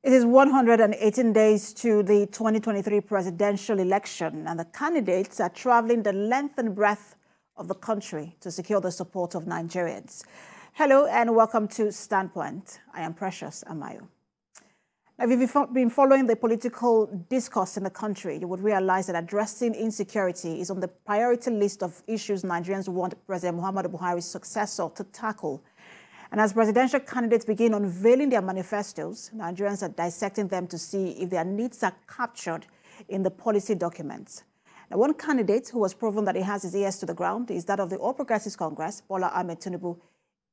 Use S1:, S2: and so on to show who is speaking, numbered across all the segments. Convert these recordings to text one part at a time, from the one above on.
S1: It is 118 days to the 2023 presidential election, and the candidates are traveling the length and breadth of the country to secure the support of Nigerians. Hello and welcome to Standpoint. I am Precious Amayo. Now, if you've been following the political discourse in the country, you would realize that addressing insecurity is on the priority list of issues Nigerians want President Muhammad Buhari's successor to tackle. And as presidential candidates begin unveiling their manifestos, Nigerians are dissecting them to see if their needs are captured in the policy documents. Now, one candidate who has proven that he has his ears to the ground is that of the All Progressives Congress, Bola Ahmed Tinubu.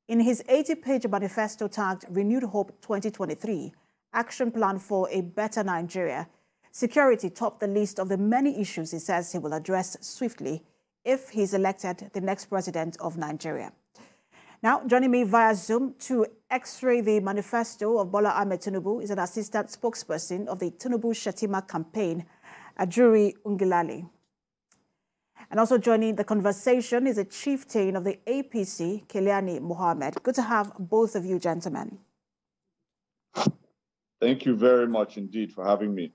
S1: In his 80-page manifesto tagged Renewed Hope 2023, Action Plan for a Better Nigeria, security topped the list of the many issues he says he will address swiftly if he's elected the next president of Nigeria. Now, joining me via Zoom to x-ray the manifesto of Bola Ahmed Tinubu is an assistant spokesperson of the Tinubu Shettima campaign, Ajuri Ngelale. And also joining the conversation is a chieftain of the APC, Keliani, Mohammed. Good to have both of you, gentlemen.
S2: Thank you very much indeed for having me.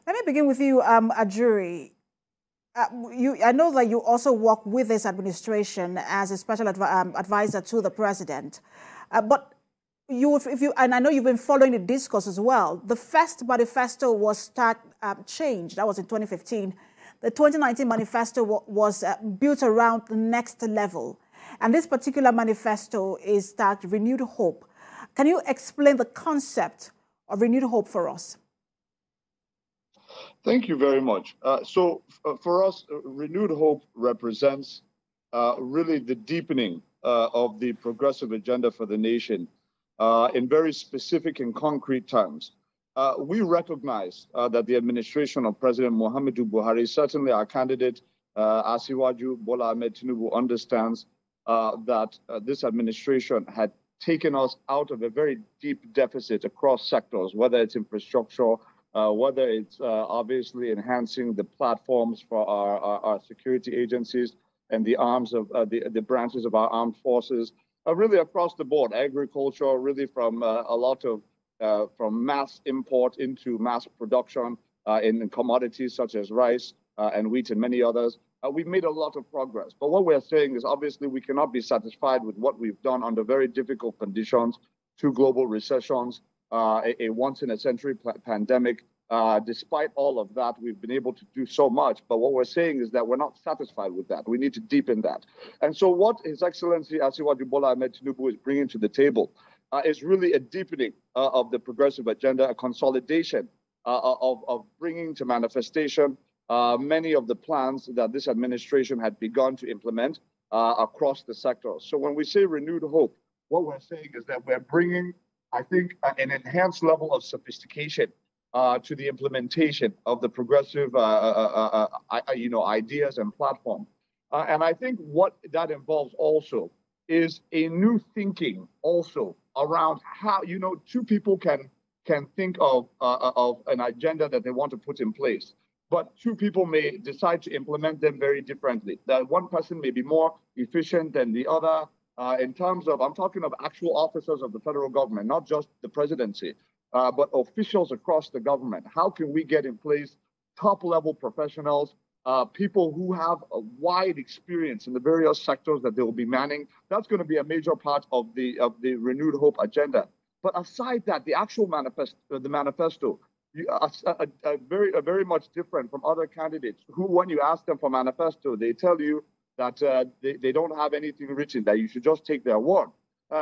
S1: Let me begin with you, Ajuri. I know that you also work with this administration as a special advisor to the president, but and I know you've been following the discourse as well. The first manifesto was changed. That was in 2015. The 2019 manifesto was built around the next level, and this particular manifesto is tagged Renewed Hope. Can you explain the concept of Renewed Hope for us?
S2: Thank you very much. For us, Renewed Hope represents really the deepening of the progressive agenda for the nation in very specific and concrete terms. We recognize that the administration of President Muhammad Buhari, certainly our candidate, Asiwaju Bola Ahmed Tinubu, understands that this administration had taken us out of a very deep deficit across sectors, whether it's infrastructure, whether it's obviously enhancing the platforms for our security agencies and the arms of the branches of our armed forces, really across the board, agriculture, really from a lot of from mass import into mass production in commodities such as rice and wheat and many others. We've made a lot of progress. But what we're saying is obviously we cannot be satisfied with what we've done under very difficult conditions, 2 global recessions, a once-in-a-century pandemic. Despite all of that, we've been able to do so much. But what we're saying is that we're not satisfied with that. We need to deepen that. And so what His Excellency Asiwaju Bola Ahmed Tinubu is bringing to the table is really a deepening of the progressive agenda, a consolidation of bringing to manifestation many of the plans that this administration had begun to implement across the sector. So when we say renewed hope, what we're saying is that we're bringing, I think, an enhanced level of sophistication to the implementation of the progressive, ideas and platforms. And I think what that involves also is a new thinking also around how, 2 people can think of an agenda that they want to put in place. But 2 people may decide to implement them very differently. That one person may be more efficient than the other in terms of, I'm talking of actual officers of the federal government, not just the presidency, but officials across the government. How can we get in place top-level professionals, people who have a wide experience in the various sectors that they will be manning? That's going to be a major part of the Renewed Hope agenda. But aside that, the actual manifesto, very much different from other candidates who, when you ask them for manifesto, they tell you that they don't have anything written, that you should just take their word.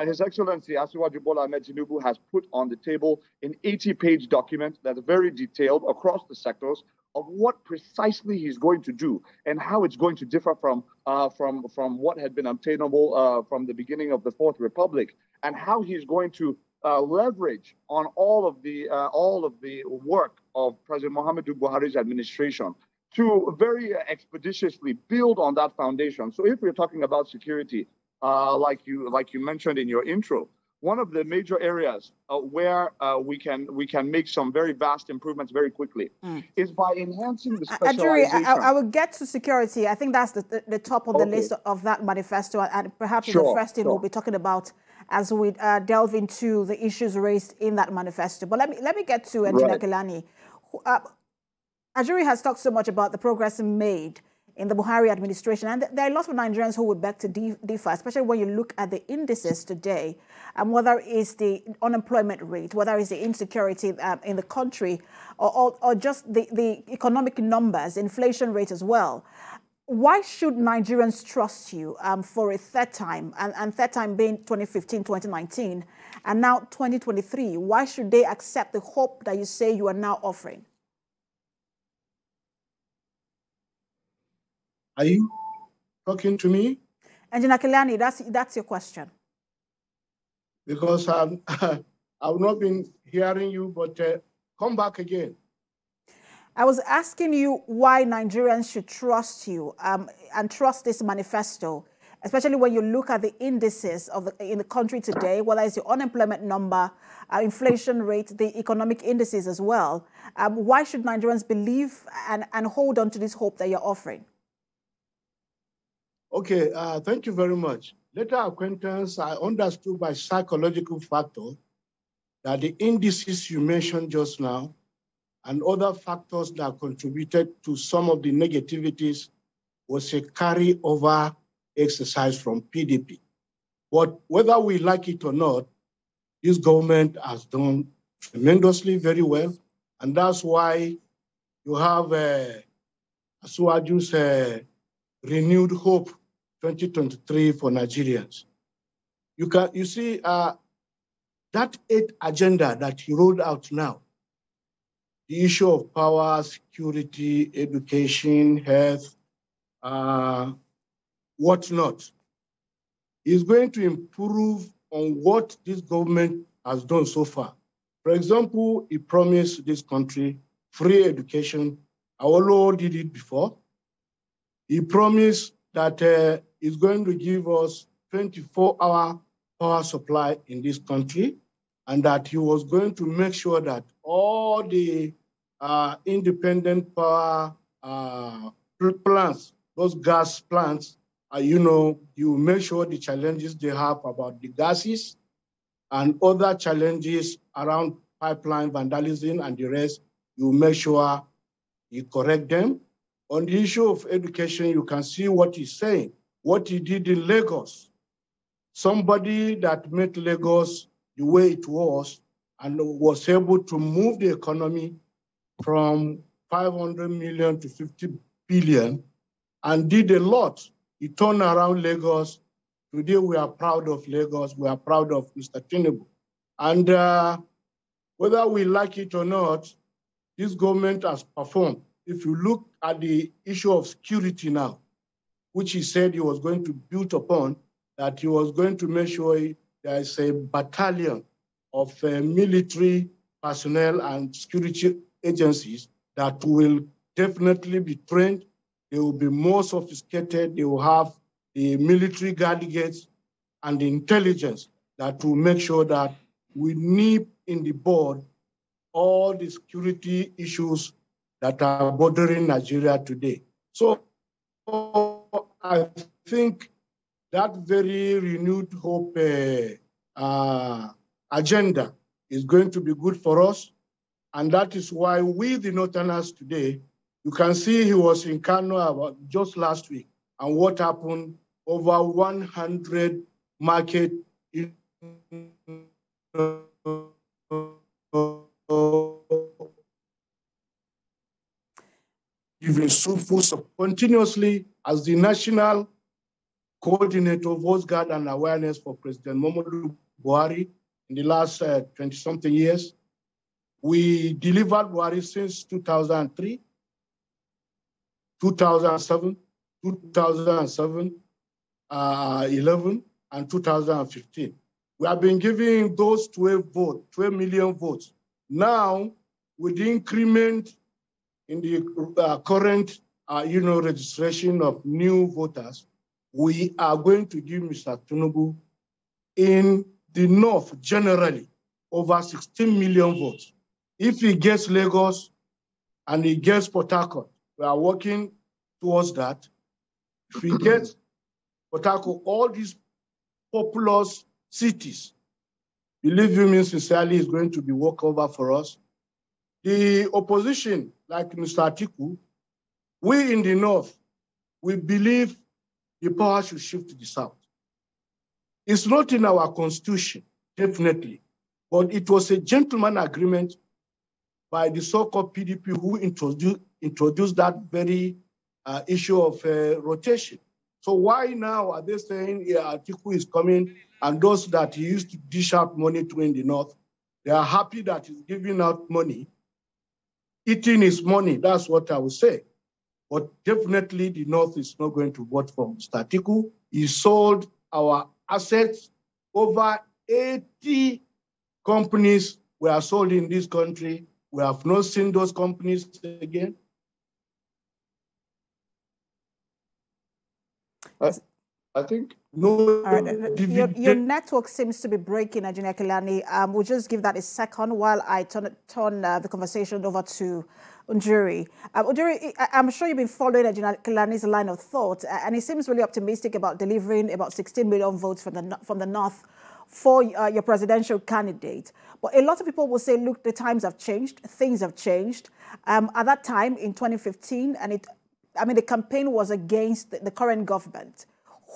S2: His Excellency Asiwaju Bola Ahmed Tinubu has put on the table an 80-page document that's very detailed across the sectors of what precisely he's going to do and how it's going to differ from what had been obtainable from the beginning of the Fourth Republic, and how he's going to leverage on all of the work of President Muhammad Buhari's administration to very expeditiously build on that foundation. So if we're talking about security, like you mentioned in your intro, one of the major areas where we can make some very vast improvements very quickly is by enhancing the specialization.
S1: Ajuri, I will get to security. I think that's the top of the list of that manifesto, and perhaps the first thing we'll be talking about as we delve into the issues raised in that manifesto. But let me get to Engineer Keliani. Ajuri has talked so much about the progress made in the Buhari administration, and there are lots of Nigerians who would beg to differ, especially when you look at the indices today, whether it's the unemployment rate, whether it's the insecurity in the country, or just the economic numbers, inflation rate as well. Why should Nigerians trust you for a third time, and third time being 2015, 2019, and now 2023? Why should they accept the hope that you say you are now offering?
S3: Are you talking to me?
S1: Engineer Keliani, that's your question.
S3: Because I've not been hearing you, but come back again.
S1: I was asking you why Nigerians should trust you and trust this manifesto, especially when you look at the indices in the country today, whether it's the unemployment number, inflation rate, the economic indices as well. Why should Nigerians believe and hold on to this hope that you're offering?
S3: Okay, thank you very much. Later acquaintance, I understood by psychological factor that the indices you mentioned just now and other factors that contributed to some of the negativities was a carry-over exercise from PDP. But whether we like it or not, this government has done tremendously very well, and that's why you have Asuaju's renewed hope 2023 for Nigerians. You see that 8th agenda that he rolled out now, the issue of power, security, education, health, whatnot, is going to improve on what this government has done so far. For example, he promised this country free education. Awolowo did it before. He promised that he's going to give us 24-hour power supply in this country, and that he was going to make sure that all the independent power plants, those gas plants, you make sure the challenges they have about the gases and other challenges around pipeline vandalism and the rest, you make sure you correct them. On the issue of education, you can see what he's saying, what he did in Lagos. Somebody that made Lagos the way it was and was able to move the economy from 500 million to 50 billion and did a lot. He turned around Lagos. Today, we are proud of Lagos. We are proud of Mr. Tinubu. And whether we like it or not, this government has performed. If you look at the issue of security now, which he said he was going to build upon, that he was going to make sure there is a battalion of military personnel and security agencies that will definitely be trained. They will be more sophisticated. They will have the military guardians and the intelligence that will make sure that we nip in the bud all the security issues that are bothering Nigeria today. So I think that very renewed hope agenda is going to be good for us. And that is why we, the Northerners today, you can see he was in Kano about just last week. And what happened, over 100 market giving food continuously as the national coordinator of Coast Guard and awareness for President Muhammad Buhari in the last 20-something years. We delivered Buhari since 2003, 2007, 2007, 11, and 2015. We have been giving those 12 million votes. Now, with the increment in the current, registration of new voters, we are going to give Mr. Tinubu in the North generally over 16 million votes. If he gets Lagos and he gets Port Harcourt, we are working towards that. If he gets Port Harcourt, all these populous cities. Believe you me, sincerely, is going to be walkover for us. The opposition, like Mr. Atiku, we in the North, we believe the power should shift to the South. It's not in our constitution, definitely, but it was a gentleman agreement by the so-called PDP who introduced that very issue of rotation. So why now are they saying Atiku is coming and those that he used to dish out money to in the North, they are happy that he's giving out money, eating his money, that's what I would say. But definitely the North is not going to vote for Mr. Atiku. He sold our assets. Over 80 companies were sold in this country. We have not seen those companies again.
S2: I think
S3: no.
S1: Your network seems to be breaking, Ajuri Ngelale. We'll just give that a second while I turn the conversation over to Ajuri. Ajuri, I'm sure you've been following Ajuri Ngelale's line of thought, and he seems really optimistic about delivering about 16 million votes from the North for your presidential candidate. But a lot of people will say, look, the times have changed, things have changed. At that time in 2015, the campaign was against the current government,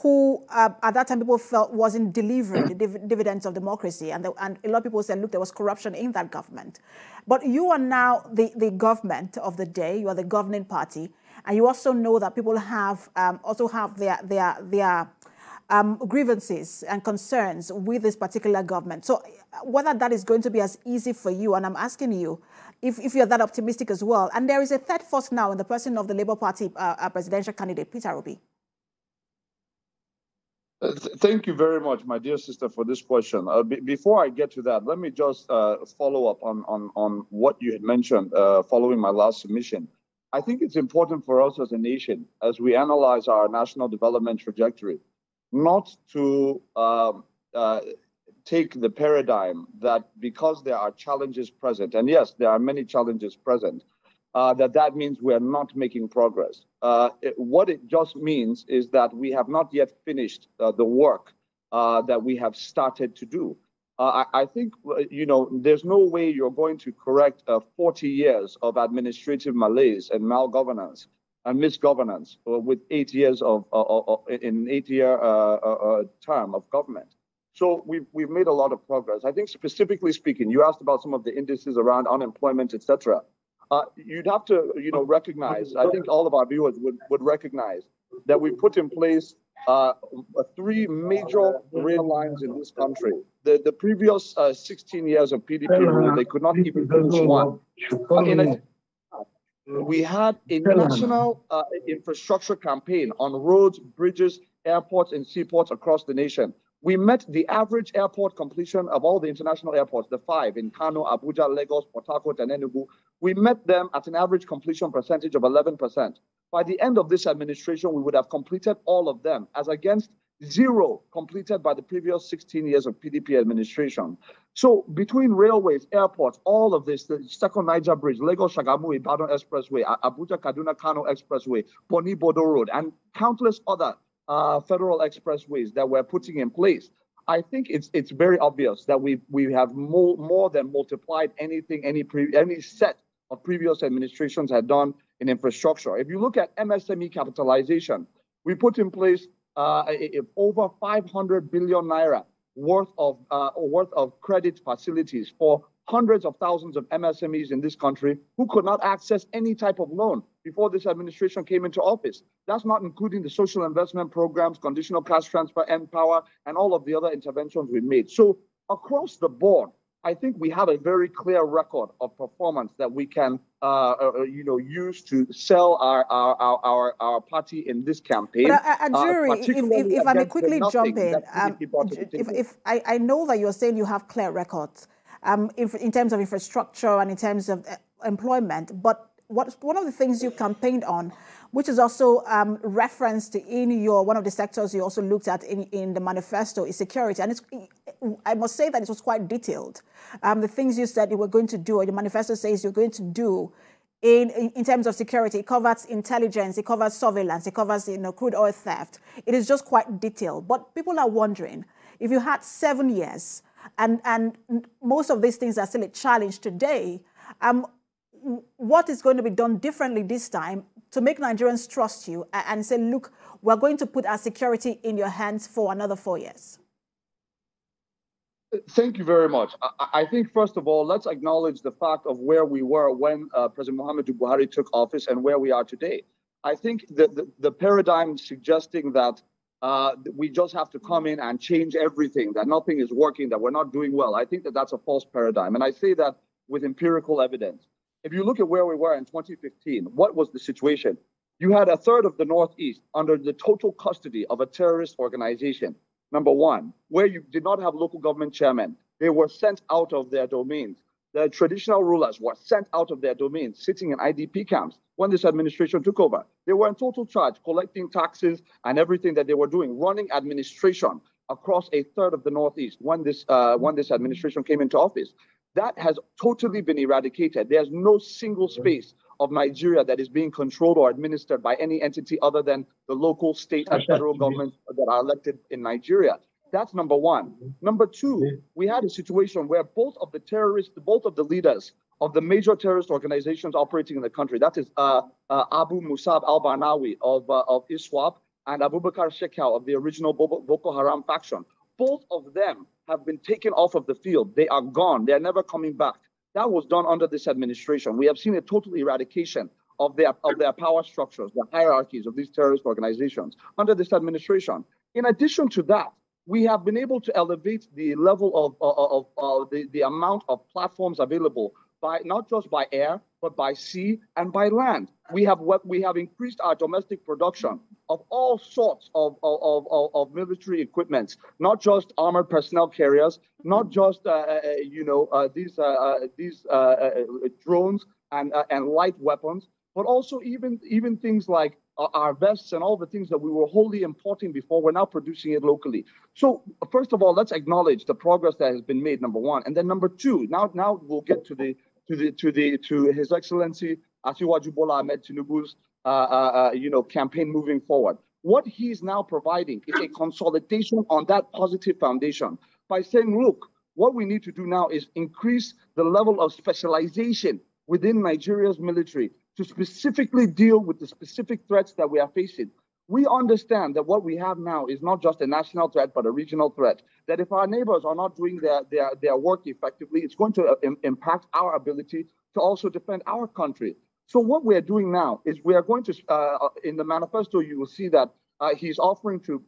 S1: who at that time people felt wasn't delivering the dividends of democracy. And a lot of people said, look, there was corruption in that government. But you are now the government of the day. You are the governing party. And you also know that people have their grievances and concerns with this particular government. So whether that is going to be as easy for you, and I'm asking you, if you're that optimistic as well. And there is a third force now in the person of the Labour Party presidential candidate, Peter Obi.
S2: Thank you very much, my dear sister, for this question. Before I get to that, let me just follow up on what you had mentioned following my last submission. I think it's important for us as a nation, as we analyze our national development trajectory, not to take the paradigm that because there are challenges present, and yes, there are many challenges present, that means we are not making progress. What it just means is that we have not yet finished the work that we have started to do. I think, there's no way you're going to correct 40 years of administrative malaise and malgovernance and misgovernance with 8 years of an 8-year term of government. So we've made a lot of progress. I think specifically speaking, you asked about some of the indices around unemployment, etc. You'd have to, recognize, I think all of our viewers would recognize that we put in place 3 major rail lines in this country. The previous 16 years of PDP rule, they could not even finish one. We had a national infrastructure campaign on roads, bridges, airports, and seaports across the nation. We met the average airport completion of all the international airports, the 5 in Kano, Abuja, Lagos, Port Harcourt, and Enugu. We met them at an average completion percentage of 11%. By the end of this administration, we would have completed all of them, as against 0 completed by the previous 16 years of PDP administration. So between railways, airports, all of this, the Second Niger Bridge, Lagos-Shagamu Ibadan Expressway, Abuja-Kaduna-Kano Expressway, Boni-Bodo Road, and countless other federal expressways that we're putting in place. I think it's very obvious that we have more than multiplied anything any set of previous administrations had done in infrastructure. If you look at MSME capitalization, we put in place over 500 billion naira worth of credit facilities for hundreds of thousands of MSMEs in this country who could not access any type of loan before this administration came into office. That's not including the social investment programs, conditional cash transfer, Empower, and all of the other interventions we made. So across the board, I think we have a very clear record of performance that we can, use to sell our party in this campaign.
S1: But Ajuri, if I may quickly jump in, I know that you're saying you have clear records in terms of infrastructure and in terms of employment, but one of the things you campaigned on, which is also referenced in one of the sectors you also looked at in the manifesto, is security. And I must say that it was quite detailed. The things you said you were going to do, or the manifesto says you're going to do in terms of security. It covers intelligence, it covers surveillance, it covers crude oil theft. It is just quite detailed. But people are wondering, if you had 7 years and most of these things are still a challenge today, what is going to be done differently this time to make Nigerians trust you and say, look, we're going to put our security in your hands for another 4 years?
S2: Thank you very much. I think, first of all, let's acknowledge the fact of where we were when President Muhammadu Buhari took office and where we are today. I think the paradigm suggesting that we just have to come in and change everything, that nothing is working, that we're not doing well, I think that that's a false paradigm. And I say that with empirical evidence. If you look at where we were in 2015, what was the situation? You had a third of the Northeast under the total custody of a terrorist organization. Number one, where you did not have local government chairmen. They were sent out of their domains. The traditional rulers were sent out of their domains, sitting in IDP camps when this administration took over. They were in total charge, collecting taxes and everything that they were doing, running administration across a third of the Northeast when this administration came into office. That has totally been eradicated. There's no single space of Nigeria that is being controlled or administered by any entity other than the local, state, and federal governments that are elected in Nigeria. That's number one. Number two, we had a situation where both of the terrorists, both of the leaders of the major terrorist organizations operating in the country, that is Abu Musab al-Barnawi of ISWAP and Abubakar Shekau of the original Boko Haram faction, both of them have been taken off of the field. They are gone. They're never coming back. That was done under this administration. We have seen a total eradication of their power structures, the hierarchies of these terrorist organizations under this administration. In addition to that, we have been able to elevate the level of the amount of platforms available by not just by air, but by sea and by land. We have increased our domestic production of all sorts of military equipment, not just armored personnel carriers, not just these drones and light weapons, but also even things like our vests and all the things that we were wholly importing before, we're now producing it locally. So first of all, let's acknowledge the progress that has been made, number one, and then number two. Now we'll get to His Excellency Asiwaju Bola Ahmed Tinubu's campaign moving forward. What he's now providing is a consolidation on that positive foundation by saying, look, what we need to do now is increase the level of specialization within Nigeria's military to specifically deal with the specific threats that we are facing. We understand that what we have now is not just a national threat, but a regional threat. That if our neighbors are not doing their work effectively, it's going to impact our ability to also defend our country. So what we're doing now is we are going to, in the manifesto, you will see that he's offering to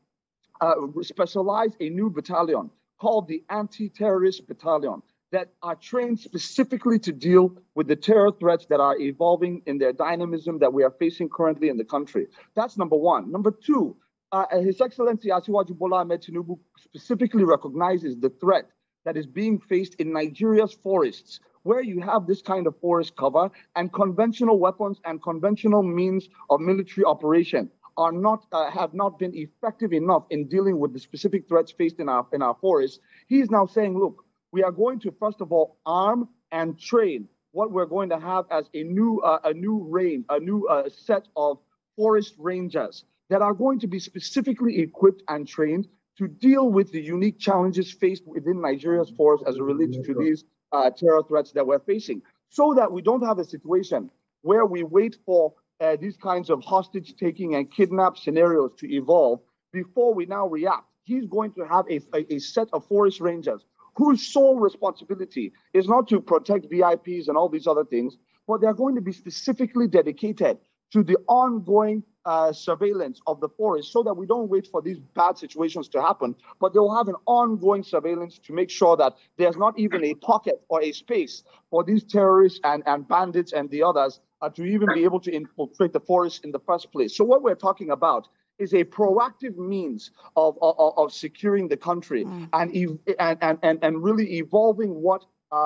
S2: specialize a new battalion called the Anti-Terrorist Battalion that are trained specifically to deal with the terror threats that are evolving in their dynamism that we are facing currently in the country. That's number one. Number two, His Excellency Asiwaju Bola Ahmed Tinubu specifically recognizes the threat that is being faced in Nigeria's forests, where you have this kind of forest cover and conventional weapons and conventional means of military operation are have not been effective enough in dealing with the specific threats faced in our forests. He is now saying, look, we are going to, first of all, arm and train what we're going to have as a new set of forest rangers that are going to be specifically equipped and trained to deal with the unique challenges faced within Nigeria's forests as it relates to these terror threats that we're facing, so that we don't have a situation where we wait for these kinds of hostage-taking and kidnap scenarios to evolve before we now react. He's going to have a set of forest rangers whose sole responsibility is not to protect VIPs and all these other things, but they're going to be specifically dedicated to the ongoing surveillance of the forest so that we don't wait for these bad situations to happen, but they'll have an ongoing surveillance to make sure that there's not even a pocket or a space for these terrorists and bandits and the others to even be able to infiltrate the forest in the first place. So what we're talking about is a proactive means of securing the country and really evolving what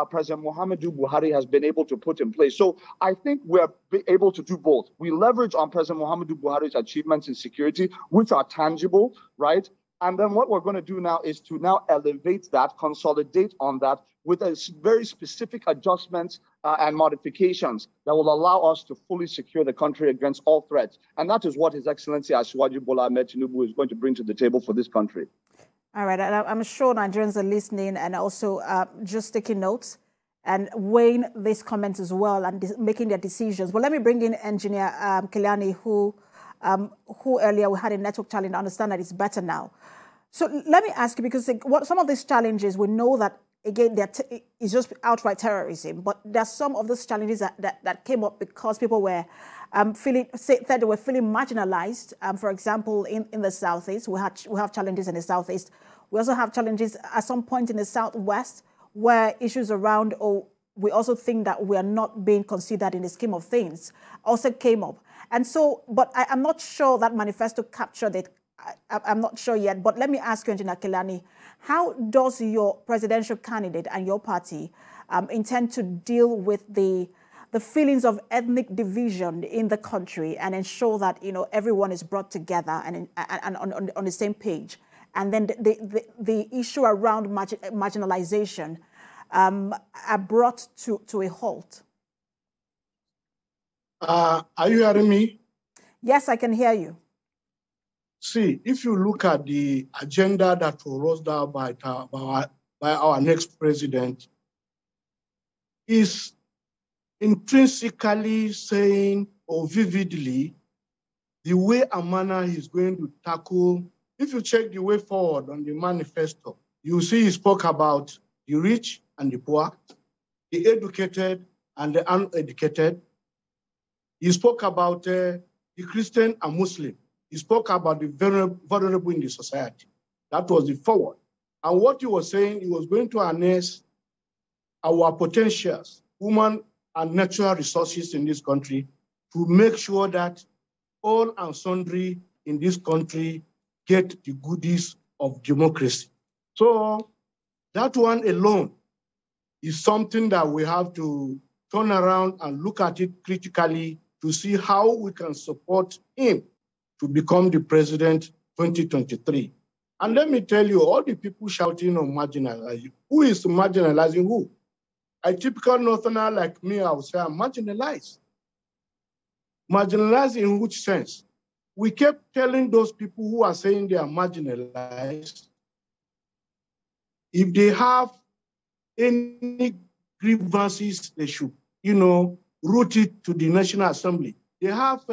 S2: President Muhammadu Buhari has been able to put in place. So I think we're able to do both. We leverage on President Muhammadu Buhari's achievements in security, which are tangible, right? And then what we're going to do now is to now elevate that, consolidate on that with a very specific adjustments and modifications that will allow us to fully secure the country against all threats. And that is what His Excellency Asiwaju Bola Ahmed Tinubu is going to bring to the table for this country.
S1: All right, and I'm sure Nigerians are listening and also just taking notes and weighing these comments as well and making their decisions. Well, let me bring in Engineer Keliani, who earlier we had a network challenge. I understand that it's better now. So let me ask you, because some of these challenges, we know that, again, it's just outright terrorism, but there's some of those challenges that came up because people were that they were feeling marginalized. For example, in the Southeast, we have challenges in the Southeast. We also have challenges at some point in the Southwest, where issues around, we also think that we are not being considered in the scheme of things, also came up. And so, but I'm not sure that manifesto captured it. I'm not sure yet, but let me ask you, Engineer Keliani, how does your presidential candidate and your party intend to deal with the feelings of ethnic division in the country and ensure that, you know, everyone is brought together and on the same page? And then the issue around marginalization are brought to a halt.
S3: Are you hearing me?
S1: Yes, I can hear you.
S3: See, if you look at the agenda that was rolled out by our next president, is intrinsically saying, or vividly, the way and manner he's going to tackle. If you check the way forward on the manifesto, you see he spoke about the rich and the poor, the educated and the uneducated. He spoke about the Christian and Muslim. He spoke about the vulnerable in the society. That was the forward. And what he was saying, he was going to harness our potentials, human and natural resources in this country, to make sure that all and sundry in this country get the goodies of democracy. So that one alone is something that we have to turn around and look at it critically to see how we can support him to become the president 2023. And let me tell you, all the people shouting on marginalizing, who is marginalizing who? A typical Northerner like me, I would say I'm marginalized. Marginalized in which sense? We kept telling those people who are saying they are marginalized, if they have any grievances, they should, route it to the National Assembly. They have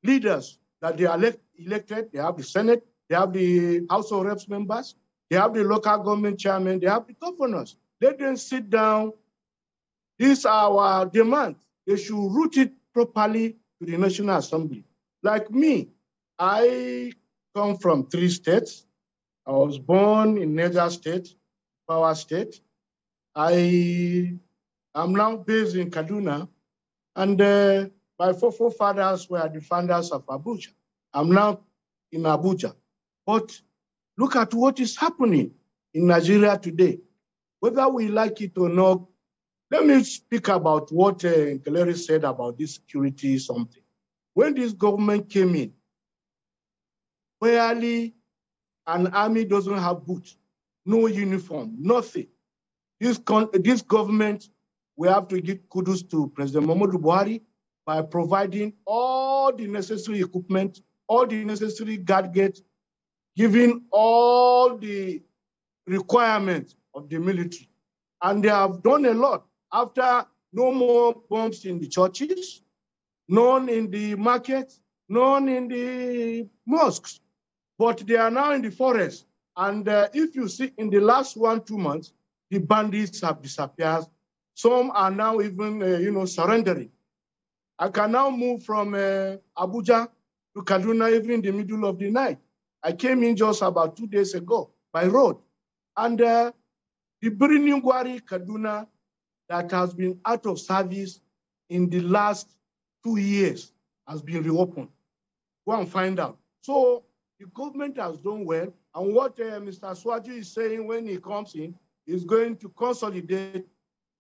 S3: leaders that they are elected. They have the Senate, they have the House of Reps members, they have the local government chairman, they have the governors. Let them sit down. These are our demands. They should route it properly to the National Assembly. Like me, I come from 3 states. I was born in Niger State, Power State. I am now based in Kaduna, and my forefathers were the founders of Abuja. I'm now in Abuja. But look at what is happening in Nigeria today. Whether we like it or not, let me speak about what Ngelale said about this security something. When this government came in, barely an army doesn't have boots, no uniform, nothing. This government, we have to give kudos to President Muhammad Buhari by providing all the necessary equipment, all the necessary gadgets, giving all the requirements of the military. And they have done a lot. After, no more bombs in the churches, none in the markets, none in the mosques. But they are now in the forest. And if you see in the last 1-2 months, the bandits have disappeared. Some are now even, surrendering. I can now move from Abuja to Kaduna even in the middle of the night. I came in just about 2 days ago by road. And the Birnin-Gwari Kaduna that has been out of service in the last 2 years has been reopened. Go and find out. So the government has done well. And what Mr. Swaju is saying when he comes in is going to consolidate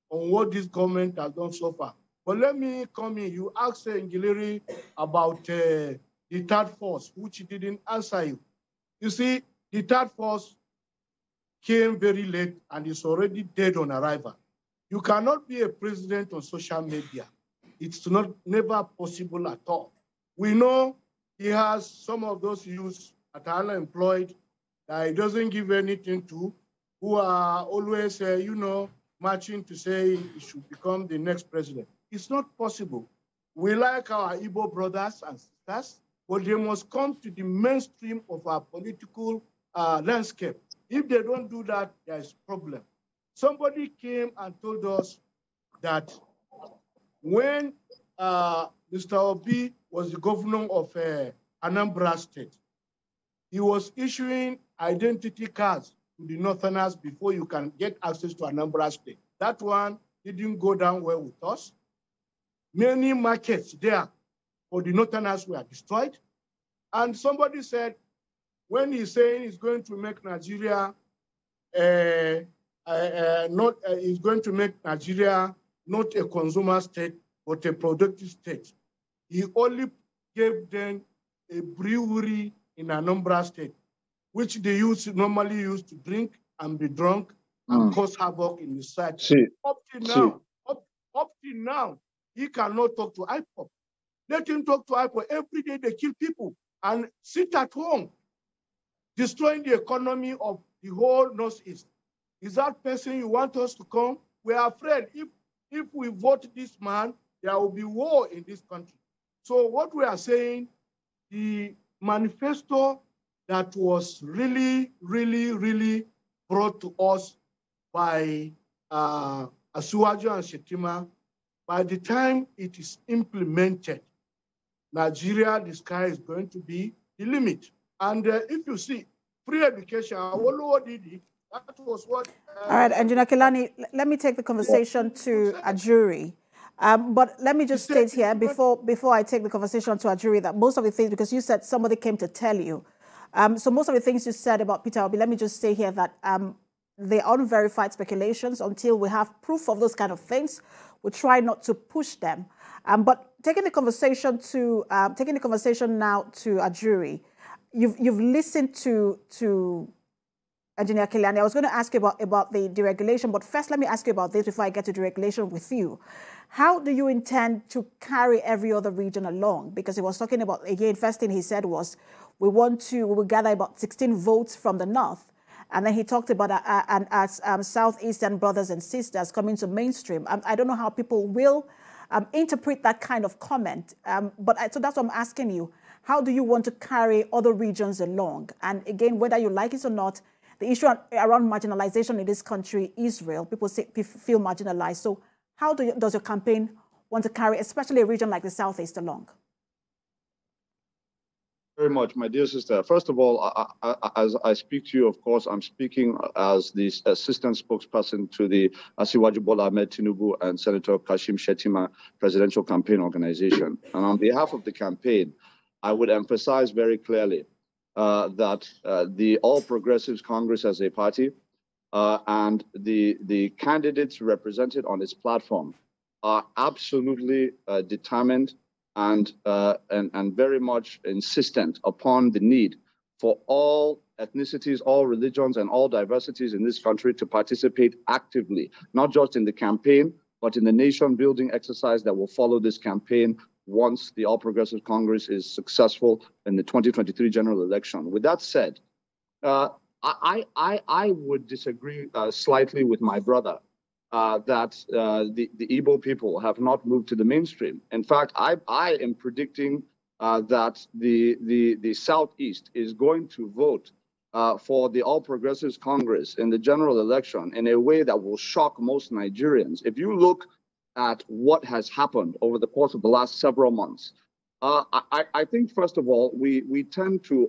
S3: on what this government has done so far. But let me come in. You asked Ngelale about the third force, which he didn't answer you. You see, the third force came very late and is already dead on arrival. You cannot be a president on social media. It's never possible at all. We know he has some of those youths that are unemployed that he doesn't give anything to, who are always, marching to say he should become the next president. It's not possible. We like our Igbo brothers and sisters, but they must come to the mainstream of our political landscape. If they don't do that, there's a problem. Somebody came and told us that when Mr. Obi was the governor of Anambra State, he was issuing identity cards to the Northerners before you can get access to Anambra State. That one didn't go down well with us. Many markets there for the Northerners were destroyed. And somebody said, when he's saying he's going to make Nigeria he's going to make Nigeria not a consumer state, but a productive state, he only gave them a brewery in Anambra State, which they normally use to drink and be drunk and cause havoc in the society. Up till now, he cannot talk to IPOP. Let him talk to IPOP. Every day they kill people and sit at home, destroying the economy of the whole Northeast. Is that person you want us to come? We are afraid if we vote this man, there will be war in this country. So what we are saying, the manifesto that was really, really, really brought to us by Asiwaju and Shettima, by the time it is implemented, Nigeria, the sky is going to be the limit. And if you see, free education, Awolowo did it. That was what...
S1: All right, Engineer Keliani, let me take the conversation to Ajuri. But let me just state here, before I take the conversation to Ajuri, that most of the things, because you said somebody came to tell you, so most of the things you said about Peter Obi, let me just say here that they are unverified speculations. Until we have proof of those kind of things, we try not to push them. But taking the conversation now to Ajuri, you've listened to Engineer Keliani. I was going to ask you about the deregulation, but first let me ask you about this before I get to deregulation with you. How do you intend to carry every other region along? Because he was talking about, again, first thing he said was, we will gather about 16 votes from the north. And then he talked about Southeastern brothers and sisters coming to mainstream. I don't know how people will interpret that kind of comment. So that's what I'm asking you. How do you want to carry other regions along? And again, whether you like it or not, the issue around marginalization in this country is real. People feel marginalized. So how does your campaign want to carry, especially a region like the Southeast, along?
S2: Very much, my dear sister. First of all, as I speak to you, of course, I'm speaking as the assistant spokesperson to the Asiwaju Bola Ahmed Tinubu and Senator Kashim Shettima Presidential Campaign Organization. And on behalf of the campaign, I would emphasize very clearly that the All Progressives Congress as a party and the candidates represented on its platform are absolutely determined and very much insistent upon the need for all ethnicities, all religions, and all diversities in this country to participate actively, not just in the campaign, but in the nation-building exercise that will follow this campaign once the All Progressive Congress is successful in the 2023 general election. With that said, I would disagree slightly with my brother that the Igbo people have not moved to the mainstream. In fact, I am predicting that the Southeast is going to vote for the All Progressives Congress in the general election in a way that will shock most Nigerians. If you look at what has happened over the course of the last several months, I think, first of all, we tend to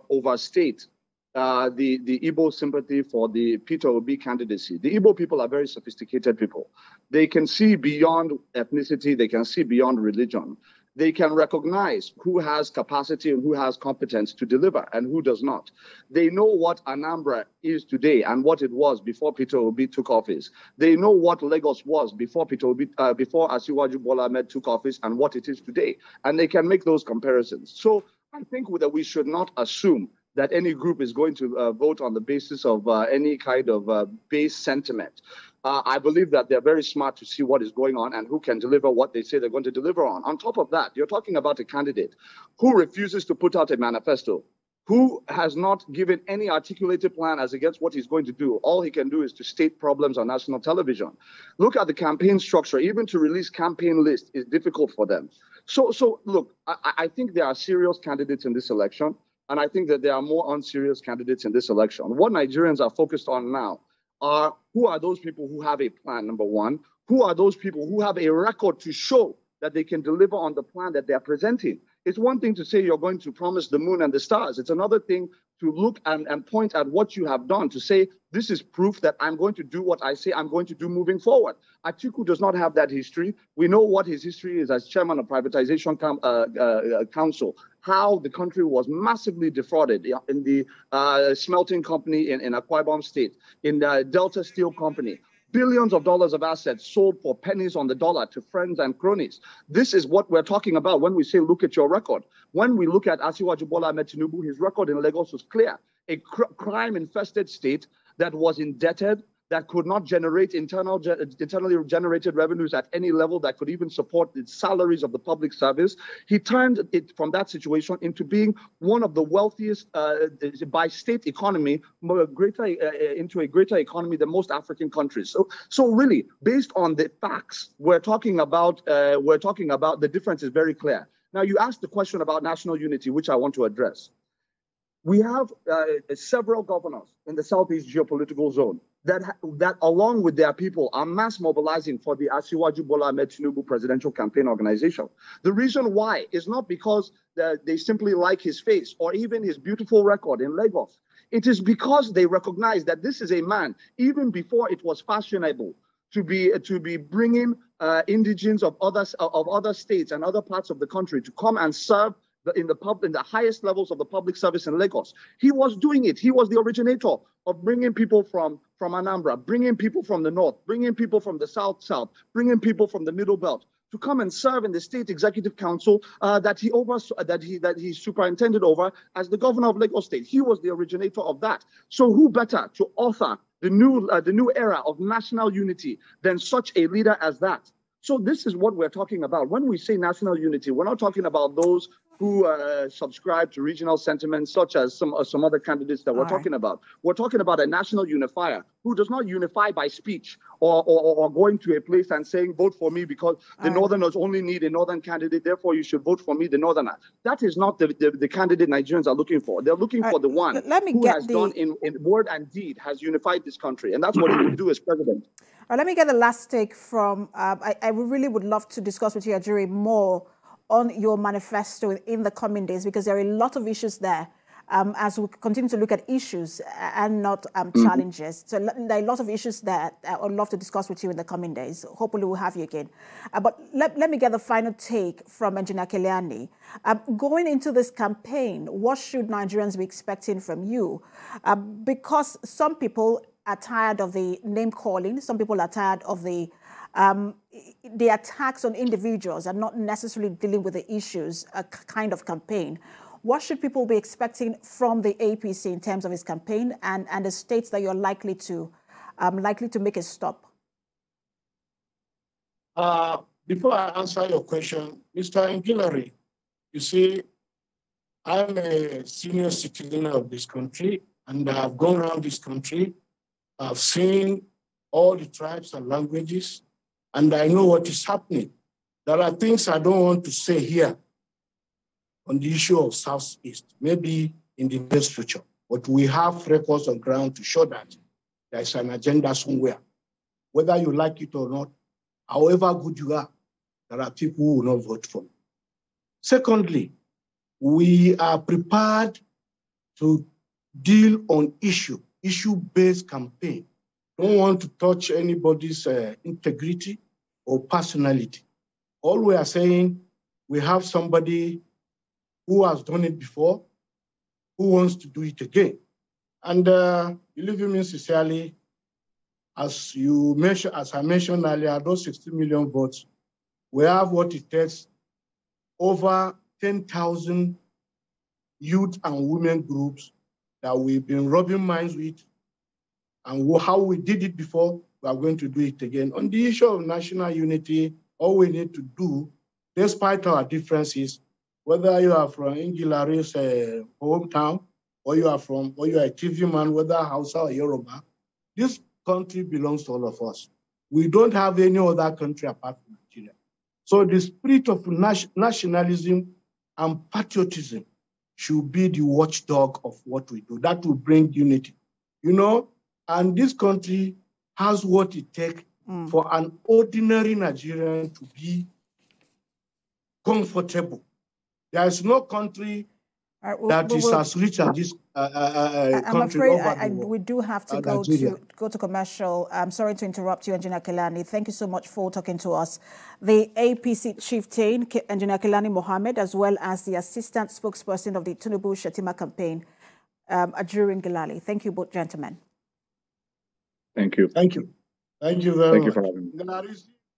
S2: overstate the Igbo sympathy for the Peter Obi candidacy. The Igbo people are very sophisticated people. They can see beyond ethnicity. They can see beyond religion. They can recognize who has capacity and who has competence to deliver and who does not. They know what Anambra is today and what it was before Peter Obi took office. They know what Lagos was before before Asiwaju Bola Ahmed took office and what it is today. And they can make those comparisons. So I think that we should not assume that any group is going to vote on the basis of any kind of base sentiment. I believe that they're very smart to see what is going on and who can deliver what they say they're going to deliver on. On top of that, you're talking about a candidate who refuses to put out a manifesto, who has not given any articulated plan as against what he's going to do. All he can do is to state problems on national television. Look at the campaign structure. Even to release campaign lists is difficult for them. So look, I think there are serious candidates in this election, and I think that there are more unserious candidates in this election. What Nigerians are focused on now are who are those people who have a plan, number one. Who are those people who have a record to show that they can deliver on the plan that they're presenting? It's one thing to say you're going to promise the moon and the stars. It's another thing to look and point at what you have done, to say, this is proof that I'm going to do what I say I'm going to do moving forward. Atiku does not have that history. We know what his history is as chairman of Privatization Council, how the country was massively defrauded in the smelting company in Akwa Ibom State, in the Delta Steel Company. Billions of dollars of assets sold for pennies on the dollar to friends and cronies. This is what we're talking about when we say, look at your record. When we look at Asiwaju Bola Ahmed Tinubu, his record in Lagos was clear. A crime-infested state that was indebted, that could not generate internally generated revenues at any level that could even support the salaries of the public service. He turned it from that situation into being one of the wealthiest by state economy, into a greater economy than most African countries. So really, based on the facts, we're talking about the difference is very clear. Now, you asked the question about national unity, which I want to address. We have several governors in the Southeast geopolitical zone that along with their people are mass mobilizing for the Asiwaju Bola Ahmed Tinubu Presidential Campaign Organization. The reason why is not because they simply like his face or even his beautiful record in Lagos. It is because they recognize that this is a man, even before it was fashionable to be bringing indigents of other states and other parts of the country to come and serve in the highest levels of the public service in Lagos. He was doing it. He was the originator of bringing people from Anambra, bringing people from the north, bringing people from the south, bringing people from the middle belt to come and serve in the state executive council that he superintended over as the governor of Lagos State. He was the originator of that. So who better to author the new era of national unity than such a leader as that? So this is what we're talking about. When we say national unity, we're not talking about those who subscribe to regional sentiments, such as some other candidates that we're talking about. We're talking about a national unifier who does not unify by speech or going to a place and saying, vote for me because the Northerners only need a Northern candidate, therefore you should vote for me, the Northerner. That is not the candidate Nigerians are looking for. They're looking for the one who has done in word and deed, has unified this country. And that's what he will do as president.
S1: Let me get the last take from, I really would love to discuss with you, Ajuri, more on your manifesto in the coming days, because there are a lot of issues there as we continue to look at issues and not challenges. So there are a lot of issues there I would love to discuss with you in the coming days. Hopefully we'll have you again. But let me get the final take from Engineer Keliani. Going into this campaign, what should Nigerians be expecting from you? Because some people are tired of the name calling. Some people are tired of the attacks on individuals and not necessarily dealing with the issues, a kind of campaign. What should people be expecting from the APC in terms of its campaign and the states that you're likely to make a stop?
S3: Before I answer your question, Mr. Ngelale, you see, I'm a senior citizen of this country, and I've gone around this country. I've seen all the tribes and languages, and I know what is happening. There are things I don't want to say here on the issue of Southeast, maybe in the near future, but we have records on ground to show that there's an agenda somewhere. Whether you like it or not, however good you are, there are people who will not vote for you. Secondly, we are prepared to deal on issue-based campaign. Don't want to touch anybody's integrity or personality. All we are saying, we have somebody who has done it before, who wants to do it again. And believe me sincerely, as I mentioned earlier, those 60 million votes, we have what it takes, over 10,000 youth and women groups that we've been rubbing minds with, and how we did it before, we are going to do it again. On the issue of national unity, all we need to do, despite our differences, whether you are from Ngelare's hometown where you are from, where you are a TV man, whether Hausa or Yoruba, this country belongs to all of us. We don't have any other country apart from Nigeria. So the spirit of nationalism and patriotism should be the watchdog of what we do. That will bring unity. You know, and this country has what it takes for an ordinary Nigerian to be comfortable. There is no country that is as rich as this
S1: I'm
S3: country.
S1: afraid we do have to go to commercial. I'm sorry to interrupt you, Engineer Keliani. Thank you so much for talking to us. The APC Chieftain, Engineer Keliani Mohammed, as well as the Assistant Spokesperson of the Tinubu Shettima Campaign, Ajuri Ngelale. Thank you both, gentlemen.
S2: Thank you.
S3: Thank you. Thank you very much.
S2: Thank you for having me.